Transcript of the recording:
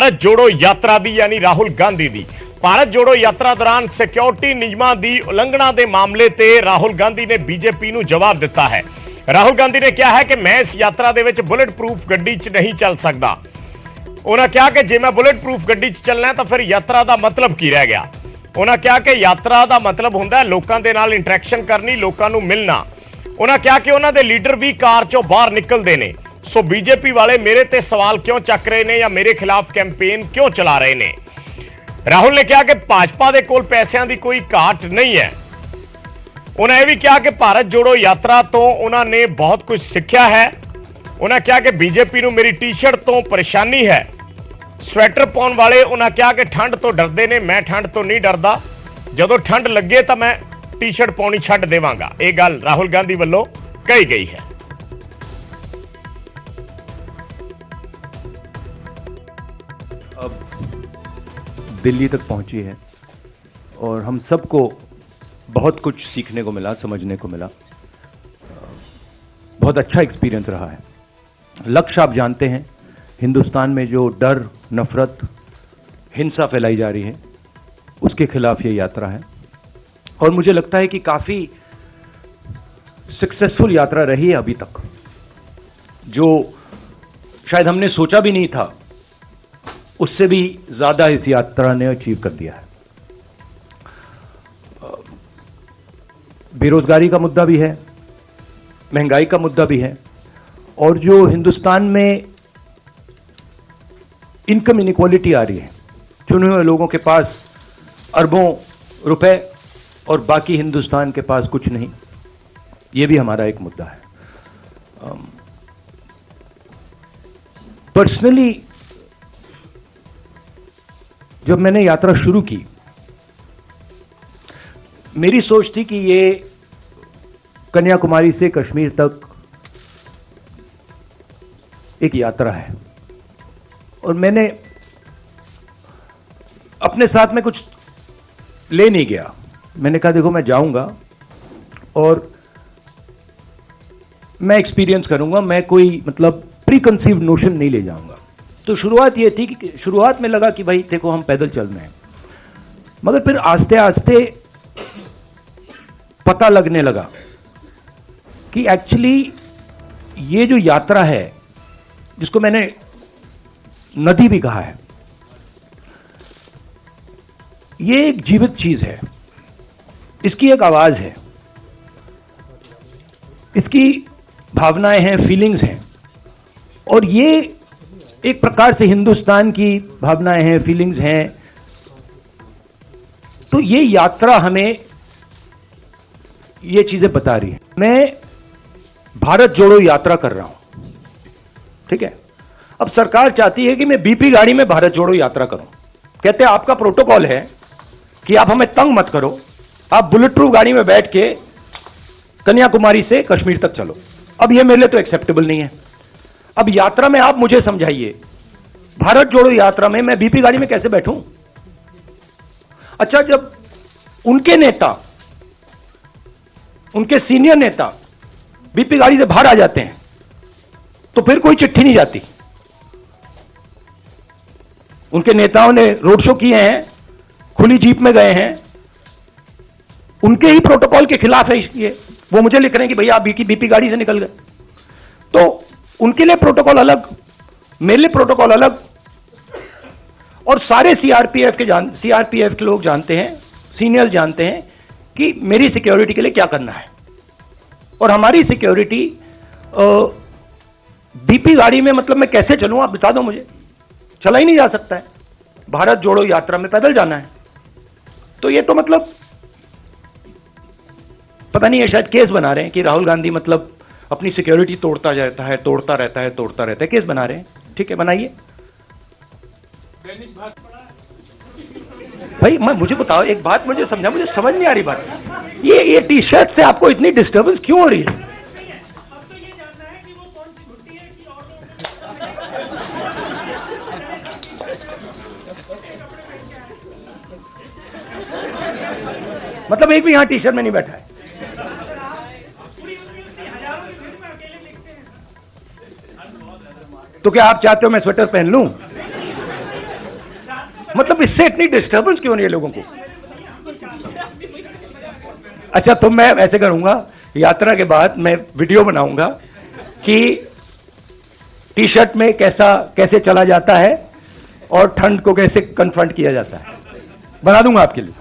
ਭਾਰਤ ਜੋੜੋ ਯਾਤਰਾ ਦੀ ਯਾਨੀ ਰਾਹੁਲ ਗਾਂਧੀ ਦੀ ਭਾਰਤ ਜੋੜੋ ਯਾਤਰਾ ਦੌਰਾਨ ਸਿਕਿਉਰਿਟੀ ਨਿਯਮਾਂ ਦੀ ਉਲੰਘਣਾ ਦੇ ਮਾਮਲੇ ਤੇ ਰਾਹੁਲ ਗਾਂਧੀ ਨੇ ਬੀਜੇਪੀ ਨੂੰ ਜਵਾਬ ਦਿੱਤਾ ਹੈ। ਰਾਹੁਲ ਗਾਂਧੀ ਨੇ ਕਿਹਾ ਹੈ ਕਿ ਮੈਂ ਇਸ ਯਾਤਰਾ ਦੇ ਵਿੱਚ ਬੁਲਟ ਪ੍ਰੂਫ ਗੱਡੀ 'ਚ ਨਹੀਂ ਚੱਲ ਸਕਦਾ। ਉਹਨਾਂ ਕਿਹਾ ਕਿ ਜੇ ਮੈਂ ਬੁਲਟ ਪ੍ਰੂਫ ਗੱਡੀ 'ਚ ਚੱਲਣਾ ਤਾਂ ਫਿਰ ਯਾਤਰਾ ਦਾ ਮਤਲਬ ਕੀ ਰਹਿ ਗਿਆ। ਉਹਨਾਂ ਕਿਹਾ ਕਿ ਯਾਤਰਾ ਦਾ ਮਤਲਬ ਹੁੰਦਾ ਲੋਕਾਂ ਦੇ ਨਾਲ ਇੰਟਰੈਕਸ਼ਨ ਕਰਨੀ, ਲੋਕਾਂ ਨੂੰ ਮਿਲਣਾ। ਉਹਨਾਂ ਕਿਹਾ ਕਿ ਉਹਨਾਂ ਦੇ ਲੀਡਰ ਵੀ ਕਾਰ 'ਚੋਂ ਬਾਹਰ ਨਿਕਲਦੇ ਨੇ। ਸੋ बीजेपी वाले मेरे ते सवाल क्यों चक रहे ने या मेरे खिलाफ कैंपेन क्यों चला रहे ने। राहुल ने कहा कि भाजपा दे कोल पैसों की कोई घाट नहीं है। उन्हें भी कहा कि भारत जोड़ो यात्रा तो उन्होंने बहुत कुछ सीखा है। उन्हें कहा कि बीजेपी नूं मेरी टी शर्ट तो परेशानी है। स्वेटर पाउण वाले उन्हें कहा कि ठंड तो डरते ने, मैं ठंड तो नहीं डरदा, जदों ठंड लगे तो मैं टी शर्ट पाउणी छड्ड देवांगा। यह गल राहुल गांधी वालों कही गई है। अब दिल्ली तक पहुंची है और हम सबको बहुत कुछ सीखने को मिला, समझने को मिला। बहुत अच्छा एक्सपीरियंस रहा है। लक्ष्य आप जानते हैं, हिंदुस्तान में जो डर, नफरत, हिंसा फैलाई जा रही है उसके खिलाफ ये यात्रा है और मुझे लगता है कि काफ़ी सक्सेसफुल यात्रा रही है अभी तक, जो शायद हमने सोचा भी नहीं था, उससे भी ज़्यादा इस यात्रा ने अचीव कर दिया है। बेरोजगारी का मुद्दा भी है, महंगाई का मुद्दा भी है और जो हिंदुस्तान में इनकम इनइक्वालिटी आ रही है, चुने हुए लोगों के पास अरबों रुपए और बाकी हिंदुस्तान के पास कुछ नहीं, ये भी हमारा एक मुद्दा है। पर्सनली जब मैंने यात्रा शुरू की, मेरी सोच थी कि ये कन्याकुमारी से कश्मीर तक एक यात्रा है और मैंने अपने साथ में कुछ ले नहीं गया। मैंने कहा देखो मैं जाऊंगा और मैं एक्सपीरियंस करूंगा, मैं कोई मतलब प्री कंसीव नोशन नहीं ले जाऊंगा। तो शुरुआत ये थी कि शुरुआत में लगा कि भाई देखो हम पैदल चल रहे हैं, मगर फिर आस्ते आस्ते पता लगने लगा कि एक्चुअली ये जो यात्रा है, जिसको मैंने नदी भी कहा है, ये एक जीवित चीज है, इसकी एक आवाज है, इसकी भावनाएं हैं, फीलिंग्स हैं और ये एक प्रकार से हिंदुस्तान की भावनाएं हैं, फीलिंग्स हैं। तो ये यात्रा हमें ये चीजें बता रही है। मैं भारत जोड़ो यात्रा कर रहा हूं, ठीक है। अब सरकार चाहती है कि मैं बीपी गाड़ी में भारत जोड़ो यात्रा करूं। कहते हैं आपका प्रोटोकॉल है कि आप हमें तंग मत करो, आप बुलेट प्रूफ गाड़ी में बैठ के कन्याकुमारी से कश्मीर तक चलो। अब ये मेरे लिए तो एक्सेप्टेबल नहीं है। अब यात्रा में आप मुझे समझाइए, भारत जोड़ो यात्रा में मैं बीपी गाड़ी में कैसे बैठूं? अच्छा, जब उनके नेता, उनके सीनियर नेता बीपी गाड़ी से बाहर आ जाते हैं तो फिर कोई चिट्ठी नहीं जाती। उनके नेताओं ने रोड शो किए हैं, खुली जीप में गए हैं, उनके ही प्रोटोकॉल के खिलाफ है इसलिए वो मुझे लिख रहे हैं कि भैया आप बीपी गाड़ी से निकल गए। तो उनके लिए प्रोटोकॉल अलग, मेरे लिए प्रोटोकॉल अलग। और सारे सीआरपीएफ के लोग जानते हैं, सीनियर जानते हैं कि मेरी सिक्योरिटी के लिए क्या करना है। और हमारी सिक्योरिटी बीपी गाड़ी में मतलब मैं कैसे चलूं, आप बता दो मुझे। चला ही नहीं जा सकता है, भारत जोड़ो यात्रा में पैदल जाना है। तो ये तो मतलब पता नहीं है, शायद केस बना रहे हैं कि राहुल गांधी मतलब अपनी सिक्योरिटी तोड़ता रहता है, केस बना रहे हैं। ठीक है, बनाइए भाई। मुझे बताओ एक बात, मुझे समझा, मुझे समझ नहीं आ रही बात। ये टी शर्ट से आपको इतनी डिस्टर्बेंस क्यों हो रही है? मतलब एक भी यहां टी शर्ट में नहीं बैठा है। तो क्या आप चाहते हो मैं स्वेटर पहन लूं? मतलब इससे इतनी डिस्टर्बेंस क्यों नहीं है लोगों को? अच्छा, तो मैं ऐसे करूंगा, यात्रा के बाद मैं वीडियो बनाऊंगा कि टी शर्ट में कैसे चला जाता है और ठंड को कैसे कन्फ्रंट किया जाता है, बना दूंगा आपके लिए।